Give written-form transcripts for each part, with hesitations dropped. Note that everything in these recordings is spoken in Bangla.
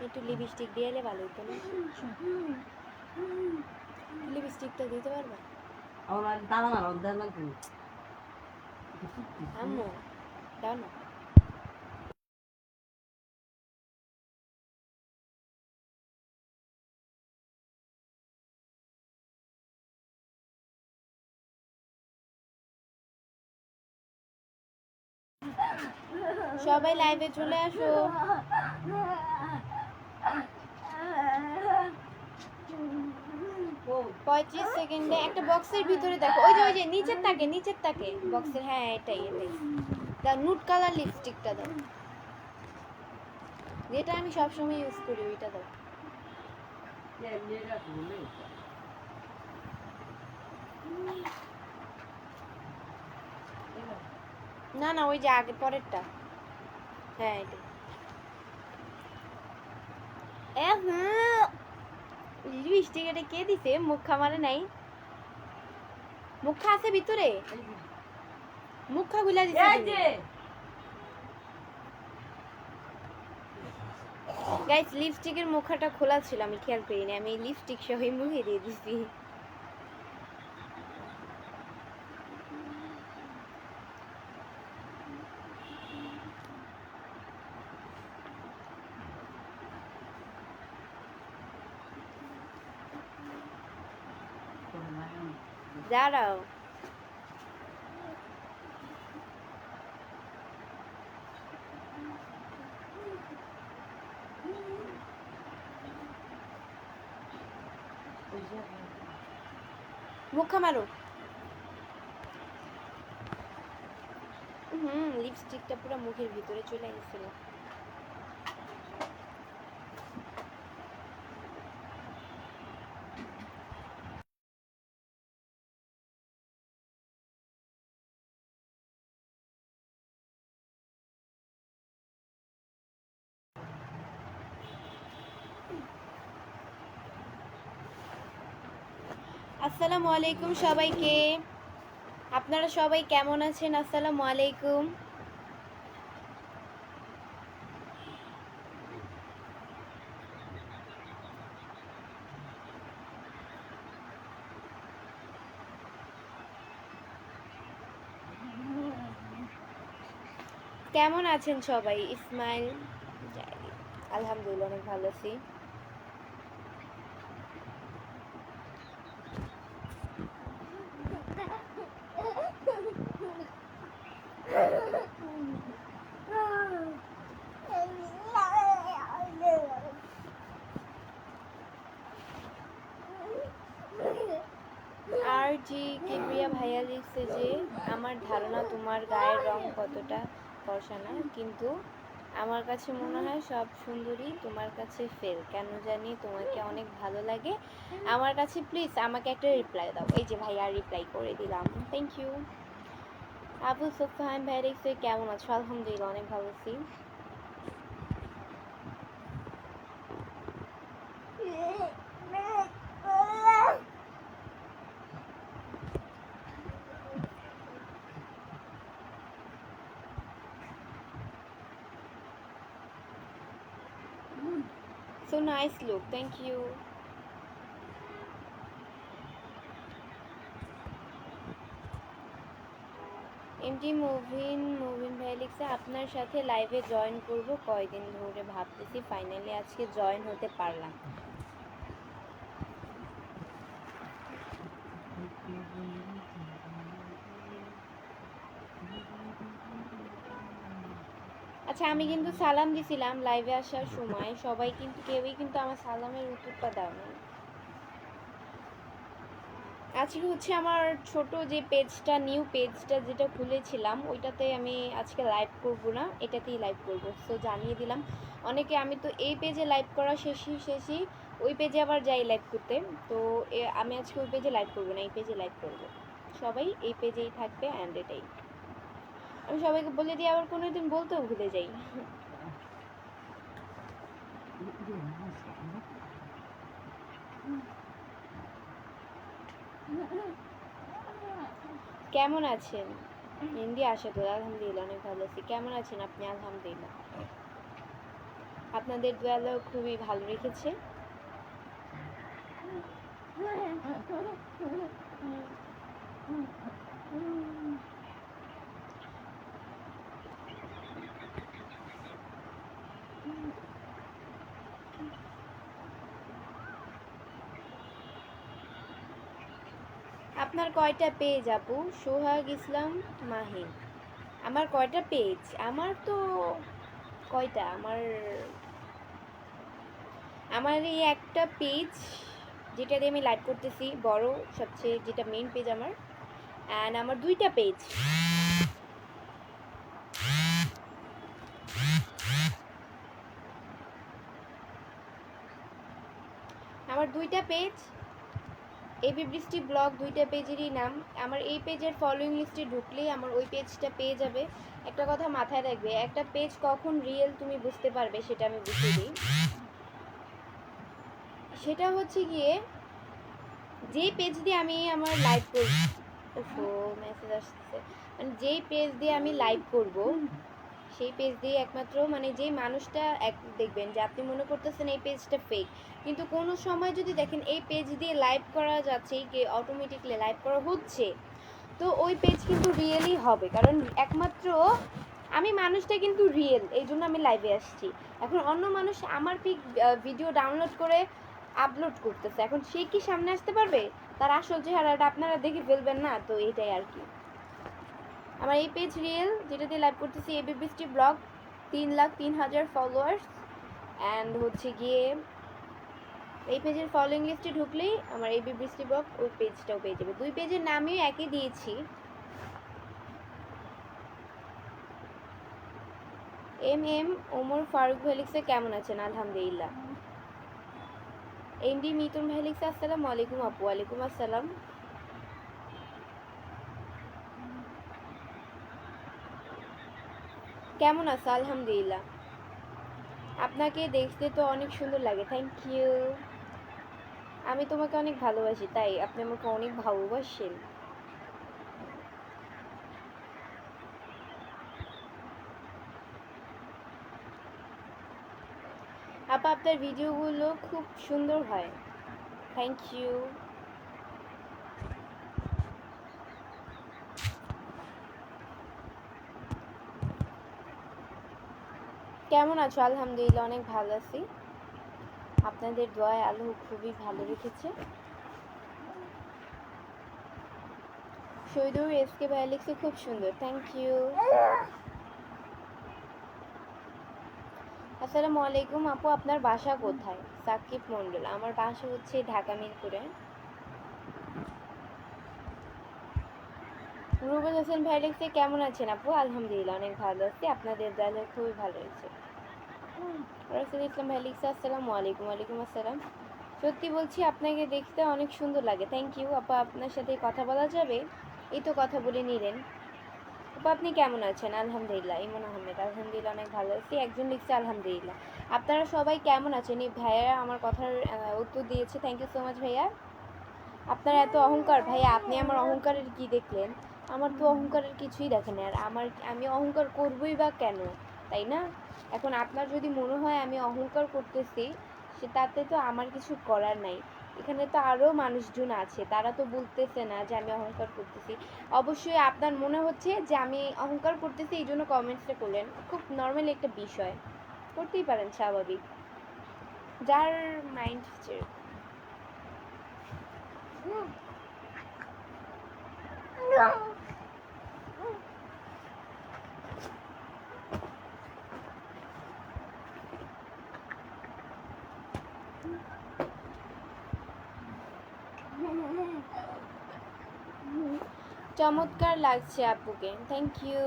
একটু লিপস্টিক দিয়ে এলে ভালো হতো না? লিপস্টিকটা দিতে পারবা? আমার দাদা না রদ্দার লাগবে আম্মু দাও না। সবাই লাইভে চলে আসো। 35 সেকেন্ডে একটা বক্সের ভিতরে দেখো, ওই যে নিচের তাকে বক্সের, হ্যাঁ এটাই দাও, নুট কালার লিপস্টিকটা দাও, যেটা আমি সবসময় ইউজ করি ওইটা দাও। না না, ওই যে আগে পরেরটা, হ্যাঁ এটা। লিপস্টিক এটা কে দিছে? মুখা মারে নাই? মুখা আছে ভিতরে, মুখা গুলা দিছে। গাইস লিপস্টিকের মুখাটা খোলা ছিল, আমি খেয়াল করিনি, আমি লিপস্টিক সহই মুখে দিয়ে দিছি। দাঁড়াও, মুখা মারো। লিপস্টিকটা পুরো মুখের ভিতরে চলে গেছিল। আসসালামু আলাইকুম সবাইকে, আপনারা সবাই কেমন আছেন? আসসালামু আলাইকুম। কেমন আছেন সবাই? ইসমাইল, আলহামদুলিল্লাহ অনেক ভালো আছি। আর জি কিবরিয়া ভাইয়া লিখছে যে আমার ধারণা তোমার গায়ের রং কতটা ফর্সা না, কিন্তু আমার কাছে মনে হয় সব সুন্দরী তোমার কাছে ফেল, কেন জানি তোমাকে অনেক ভালো লাগে আমার কাছে। প্লিজ আমাকে একটা রিপ্লাই দাও। এই যে ভাইয়া রিপ্লাই করে দিলাম, থ্যাংক ইউ। আবু সুফহান ভাই লিখছে কেমন আছো? আলহামদুলিল্লাহ অনেক ভালো আছি। So nice look, thank you. এমটি মুভিন ভাই লিখছে আপনার সাথে লাইভে জয়েন করব, কয়দিন ধরে ভাবতেছি, ফাইনালি আজকে জয়েন হতে পারলাম। আচ্ছা আমি কিন্তু সালাম দিছিলাম লাইভে আসার সময়, সবাই কিন্তু কেউই কিন্তু আমার সালামের উত্তরটা দাও না। আজকে হচ্ছে আমার ছোট যে পেজটা, নিউ পেজটা যেটা খুলেছিলাম, ওইটাতে আমি আজকে লাইভ করব না, এটাতেই লাইভ করব। সো জানিয়ে দিলাম অনেকে, আমি তো এই পেজে লাইভ করা শেষই ওই পেজে আবার যাই লাইভ করতে, তো আমি আজকে ওই পেজে লাইভ করব না, এই পেজে লাইভ করব। সবাই এই পেজেই থাকবে অ্যান্ড এটাই আমি সবাইকে বলে দিই, আবার কোনো দিন বলতেও ভুলে যাই। কেমন আছেন? হিন্দি আসে তো? আলহামদুলিল্লাহ অনেক ভালো আছি। কেমন আছেন আপনি? আলহামদুলিল্লাহ। আপনাদের দোয়া আল্লাহ খুবই ভালো রেখেছে। আপনার কয়টা পেজ আপু? সোহাগ ইসলাম মাহিন। আমার কয়টা পেজ? আমার তো কয়টা আমার এই একটা পেজ যেটা দিয়ে আমি লাইভ করতেছি, বড় সবচেয়ে যেটা মেইন পেজ আমার। অ্যান্ড আমার দুইটা পেজ। আমার দুইটা পেজ, এবি বৃষ্টি ব্লগ, দুইটা পেজেরই নাম। আমার এই পেজের ফলোয়িং লিস্টে ঢুকলেই আমার ওই পেজটা পেয়ে যাবে। একটা কথা মাথায় রাখবে, একটা পেজ কখন রিয়েল তুমি বুঝতে পারবে সেটা আমি বুঝিয়ে দিই। সেটা হচ্ছে গিয়ে যেই পেজ দিয়ে আমি আমার লাইভ করব, মেসেজ আসছে, মানে যেই পেজ দিয়ে আমি লাইভ করব সেই পেজ দিয়ে একমাত্র, মানে যেই মানুষটা দেখবেন যে আপনি মনে করতেছেন এই পেজটা ফেক, কিন্তু কোনো সময় যদি দেখেন এই পেজ দিয়ে লাইভ করা যাচ্ছে, অটোমেটিকলি লাইভ করা হচ্ছে, তো ওই পেজ কিন্তু রিয়েলই হবে। কারণ একমাত্র আমি মানুষটা কিন্তু রিয়েল, এই জন্য আমি লাইভে আসছি। এখন অন্য মানুষ আমার ভিডিও ডাউনলোড করে আপলোড করতেছে, এখন সে কি সামনে আসতে পারবে? তার আসল চেহারাটা আপনারা দেখে ফেলবেন না, তো এইটাই আর কি। আমার এই পেজ রিয়েল, যেটা দিয়ে লাইভ করতেছি, এবি বৃষ্টি ব্লগ, 3,03,000 ফলোয়ার্স। অ্যান্ড হচ্ছে গিয়ে এই পেজের ফলোয়িং লিস্টে ঢুকলেই আমার এবি বৃষ্টি ব্লগ ওই পেজটাও পেয়ে যাবে। দুই পেজের নামই একই দিয়েছি। এম ওমর ফারুক ভাই লিখছে কেমন আছেন? আলহামদুলিল্লাহ। এমডি মিতুন ভাই লিখছে আসসালামু আলাইকুম আপু। ওয়ালাইকুম আসসালাম। কেমন আছো? আলহামদুলিল্লাহ। আপনাকে দেখতে তো অনেক সুন্দর লাগে। Thank you. আমি তোমাকে অনেক ভালোবাসি, তাই আপনি আমাকে অনেক ভালোবাসেন। আপা আপনার ভিডিওগুলো খুব সুন্দর হয়। Thank you. কেমন আছো? আলহামদুলিল্লাহ, অনেক ভালো আছি। আপনাদের দোয়ায় আল্লাহ খুবই ভালো রেখেছে। শহীদুর এসকে ভাই লিখছে খুব সুন্দর। Thank you. আসসালামু আলাইকুম আপু, আপনার বাসা কোথায়? সাকিব মন্ডল। আমার বাসা হচ্ছে ঢাকা মিরপুরে। রুবেল হোসেন ভাই লিখছে কেমন আছেন আপু? আলহামদুলিল্লাহ, অনেক ভালো আছি। আপনাদের দোয়ায় খুবই ভালো হয়েছে। রাসেল ইসলাম ভাই লিখছে আসসালামু আলাইকুম। ওয়ালাইকুম আসসালাম। সত্যি বলছি আপনাকে দেখতে অনেক সুন্দর লাগে। থ্যাংক ইউ আপা। আপনার সাথে কথা বলা যাবে? এই তো কথা বলে নিলেন। আপা আপনি কেমন আছেন? আলহামদুলিল্লাহ। ইমন আহমেদ। আলহামদুলিল্লাহ, অনেক ভালো আছি। একজন লিখছে আলহামদুলিল্লাহ। আপনারা সবাই কেমন আছেন? এই ভাইয়া আমার কথার উত্তর দিয়েছে। থ্যাংক ইউ সো মাচ ভাইয়া। আপনার এত অহংকার ভাইয়া, আপনি আমার অহংকারের কি দেখলেন? আমার তো অহংকারের কিছুই দেখেন। আর আমি অহংকার করবই বা কেন, তাই না? এখন আপনার যদি মনে হয় আমি অহংকার করতেছি, তাতে তো আমার কিছু করার নাই। এখানে তো আরও মানুষজন আছে, তারা তো বলতেছে না যে আমি অহংকার করতেছি। অবশ্যই আপনার মনে হচ্ছে যে আমি অহংকার করতেছি, এই জন্য কমেন্টসটা করলেন, খুব নর্মাল একটা বিষয়, করতেই পারেন, স্বাভাবিক, যার মাইন্ড চমৎকার লাগছে আপুকে। Thank you.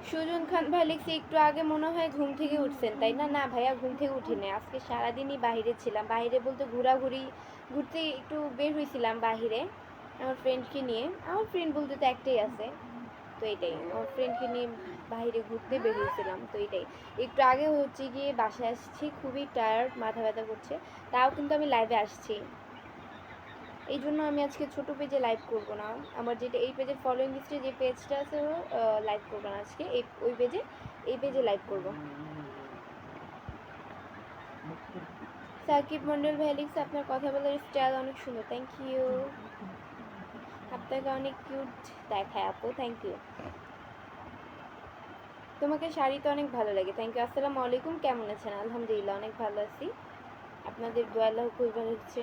সুজন খান ভাই লিখছে একটু আগে মনে হয় ঘুম থেকে উঠছেন, তাই না? না ভাইয়া, ঘুম থেকে উঠিনি, আজকে সারাদিনই বাইরে ছিলাম। বাইরে বলতে ঘুরতে একটু বের হয়েছিলাম বাহিরে আমার ফ্রেন্ডকে নিয়ে। আমার ফ্রেন্ড বলতে তো একটাই আছে, তো এটাই, আমার ফ্রেন্ডকে নিয়ে বাইরে ঘুরতে বের হয়েছিলাম, তো এটাই। একটু আগে হচ্ছে গিয়ে বাসায় আসছি, খুবই টায়ার্ড, মাথা ব্যথা করছে, তাও কিন্তু আমি লাইভে আসছি। এই জন্য আমি আজকে ছোট পেজে লাইভ করব না। আমার যেটা এই পেজের ফলোয়িং লিস্টে যে পেজটা আছে লাইভ করব না আজকে, ওই পেজে এই পেজে লাইভ করব। সাকিব মন্ডল ভাই লিখছে আপনার কথা বলার স্টাইল অনেক সুন্দর, থ্যাংক ইউ। আপনাকে অনেক কিউট দেখায় আপু, থ্যাংক ইউ। তোমাকে শাড়িতে অনেক ভালো লাগে, থ্যাংক ইউ। আসসালামু আলাইকুম, কেমন আছেন? আলহামদুলিল্লাহ অনেক ভালো আছি, আপনাদের দোয়া আল্লাহ খুবই ভালো হচ্ছে।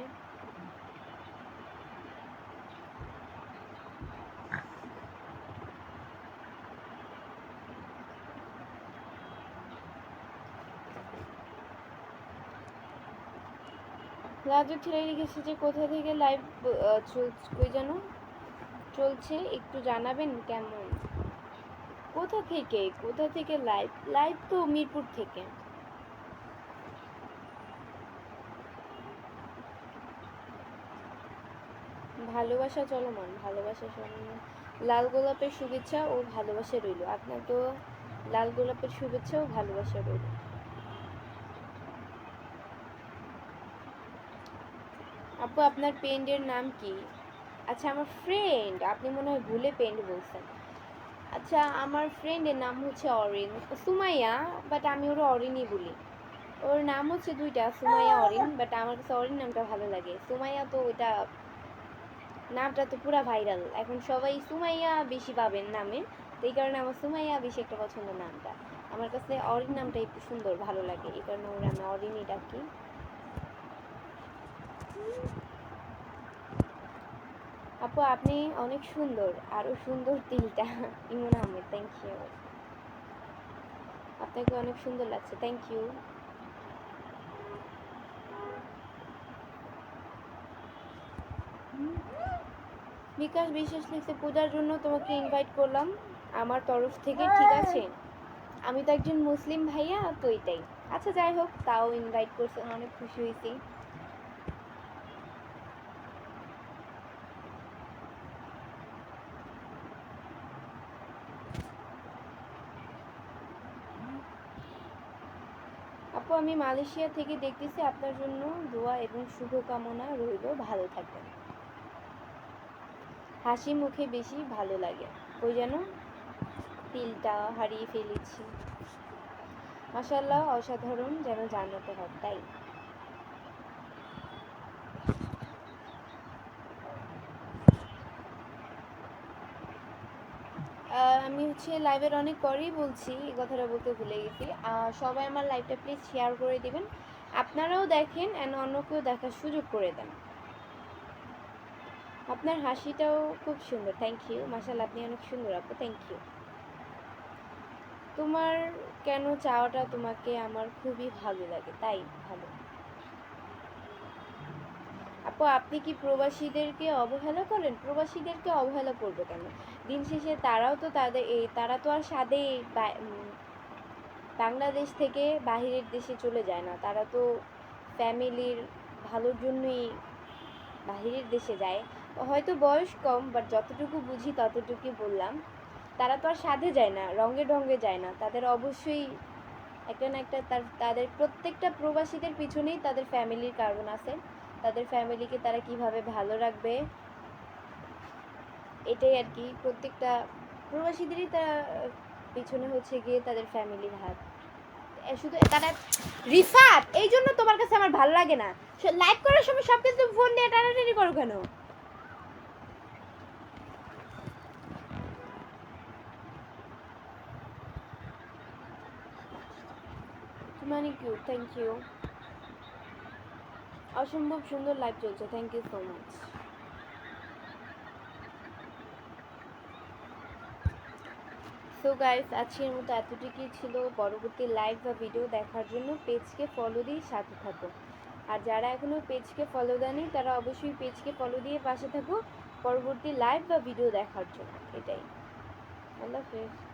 রাজু ছেলে লিখেছে যে কোথা থেকে লাইভ কই যেন চলছে, একটু জানাবেন কেমন? কোথা থেকে লাইভ? লাইভ তো মিরপুর থেকে। ভালোবাসা চলমান, ভালোবাসা চলমান। লাল গোলাপের শুভেচ্ছা ও ভালোবাসা রইল, আপনার তো লাল গোলাপের শুভেচ্ছা ও ভালোবাসা রইল। আপু আপনার পেন্ডের নাম কি? আচ্ছা আমার ফ্রেন্ড, আপনি মনে হয় ভুলে পেন্ড বলছেন। আচ্ছা আমার ফ্রেন্ডের নাম হচ্ছে অরিন, সুমাইয়া, বাট আমি ওর অরিনই বলি। ওর নাম হচ্ছে দুইটা, সুমাইয়া অরিন, বাট আমার কাছে অরিন নামটা ভালো লাগে। সুমাইয়া তো ওইটা নামটা তো পুরা ভাইরাল, এখন সবাই সুমাইয়া বেশি পাবেন নামে, তো এই কারণে আমার সুমাইয়া বেশি একটা পছন্দ নামটা। আমার কাছে অরিন নামটা একটু সুন্দর ভালো লাগে, এই কারণে ওর আমি অরিনই ডাকি। আপু আপনি অনেক সুন্দর, আরো সুন্দর তিলটা। ইমন আহমেদ, থ্যাংক ইউ। আপনাকে অনেক সুন্দর লাগছে, থ্যাংক ইউ। বিকাশ বিশেষ লিখছে পূজার জন্য তোমাকে ইনভাইট করলাম আমার তরফ থেকে, ঠিক আছে? আমি তো একজন মুসলিম ভাইয়া, তো এটাই। আচ্ছা যাই হোক, তাও ইনভাইট করছেন, অনেক খুশি হয়েছি। আপু আমি মালয়েশিয়া থেকে দেখতেছি, আপনার জন্য দোয়া এবং শুভকামনা রইল, ভালো থাকবেন। হাসি মুখে বেশি ভালো লাগে, ওই যেন তিলটা হারিয়ে ফেলেছি। মাশাআল্লাহ অসাধারণ, যেন জান্নাতে হয়, তাই। আমি হচ্ছে লাইভের অনেক পরেই বলছি, এই কথাটা বলতে ভুলে গেছি। সবাই আমার লাইভটা প্লিজ শেয়ার করে দিবেন, আপনারাও দেখেন অ্যান্ড অন্যকেও দেখার সুযোগ করে দেন। আপনার হাসিটাও খুব সুন্দর, থ্যাংক ইউ। মাশাআল্লাহ আপনি অনেক সুন্দর আপু, থ্যাংক ইউ। তোমার কেন চাওয়াটা তোমাকে আমার খুবই ভালো লাগে, তাই ভালো। আপু আপনি কি প্রবাসীদেরকে অবহেলা করেন? প্রবাসীদেরকে অবহেলা করবো কেন? দিন শেষে তারাও তো তারা তো আর সাদে বাংলাদেশ থেকে বাহিরের দেশে চলে যায় না, তারা তো ফ্যামিলির ভালোর জন্যই বাহিরের দেশে যায়। হয়তো বয়স কম, বাট যতটুকু বুঝি ততটুকুই বললাম। তারা তো আর সাধে যায় না, রঙে ঢঙ্গে যায় না, তাদের অবশ্যই একটা না একটা তাদের প্রত্যেকটা প্রবাসীদের পিছনেই তাদের ফ্যামিলির কারণ আছে। তাদের ফ্যামিলিকে তারা কিভাবে ভালো রাখবে, এটাই আর কি। প্রত্যেকটা প্রবাসীদেরই তারা পিছনে হচ্ছে গিয়ে তাদের ফ্যামিলির হাত। শুধু তারা রিফাত, এই জন্য তোমার কাছে আমার ভালো লাগে না, লাইভ করার সময় সব কিছু ফোন দিয়ে টানাটানি করো কেন? মানে কিউট, থ্যাংক ইউ। অসম্ভব সুন্দর লাইভ চলছে, thank you so much. So guys আজকের মতো এতটুকুই ছিল। পরবর্তী লাইভ বা ভিডিও দেখার জন্য পেজকে ফলো দিয়ে সাথে থাকো, আর যারা এখনও পেজকে ফলো দেয়নি তারা অবশ্যই পেজকে ফলো দিয়ে পাশে থাকো পরবর্তী লাইভ বা ভিডিও দেখার জন্য। এটাই, আল্লাহ হাফেজ।